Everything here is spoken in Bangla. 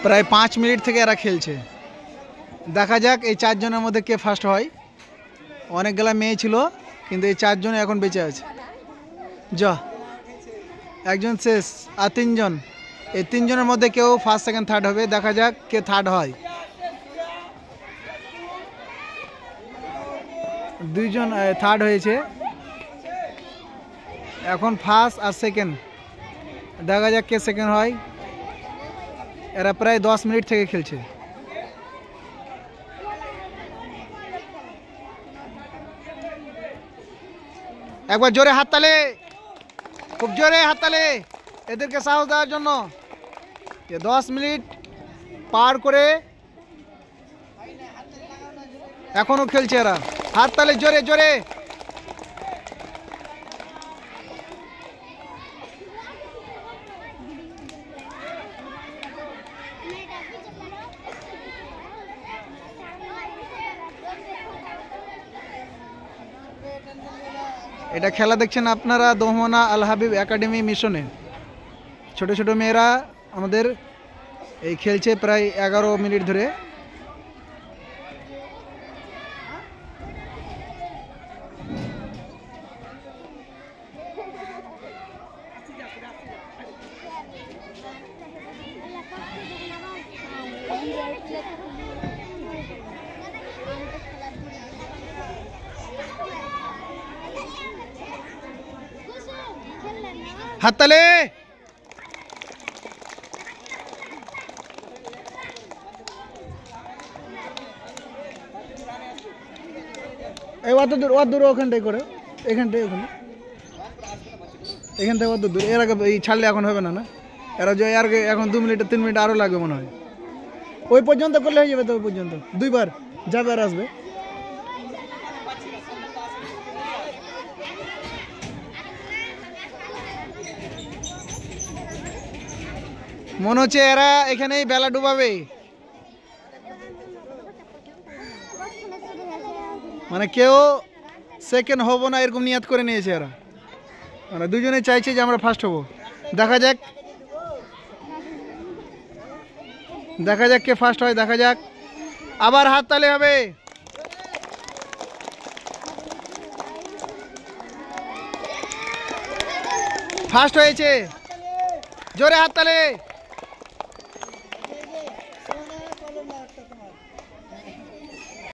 প্রায় 5 মিনিট থেকে এরা খেলছে। দেখা যাক এই 4 জনের মধ্যে কে ফার্স্ট হয়। অনেকগুলা মেয়ে ছিল কিন্তু এই 4 জন এখন বেঁচে আছে। যা একজন শেষ, আর 3 জন। এই 3 জনের মধ্যে কেউ ফার্স্ট সেকেন্ড থার্ড হবে। দেখা যাক কে থার্ড হয়। 2 জন থার্ড হয়েছে। এখন ফার্স্ট আর সেকেন্ড, দেখা যাক কে সেকেন্ড হয়। এরা প্রায় 10 মিনিট থেকে খেলছে। একবার জোরে হাততালি, খুব জোরে হাততালি এদেরকে সাহস দেওয়ার জন্য। 10 মিনিট পার করে এখনো খেলছে এরা। হাততালি জোরে জোরে। এটা খেলা দেখছেন আপনারা দোহমানা আল হাবিব একাডেমি মিশনে। ছোট ছোট মেয়েরা আমাদের এই খেলছে প্রায় 11 মিনিট ধরে। হাততালি। এই অত দূর ওখানটাই করে, এখানটাই ওখানে, এখান থেকে অত দূর। এর আগে এই ছাড়লে এখন হবে না। না এরা যে আর এখন 2 মিনিট 3 মিনিট আরও লাগবে মনে হয়। ওই পর্যন্ত করলে হয়ে যাবে তো। ওই পর্যন্ত 2 বার যাবে আর আসবে। মনে হচ্ছে এরা এখানেই বেলা ডুবাবে। মানে কেউ সেকেন্ড হবো না এরকম নিয়াত করে নিয়েছে এরা। মানে দুজনে চাইছে যে আমরা ফার্স্ট হব। দেখা যাক, দেখা যাক কে ফার্স্ট হয়। দেখা যাক, আবার হাততালি হবে। ফার্স্ট হয়েছে, জোরে হাততালি।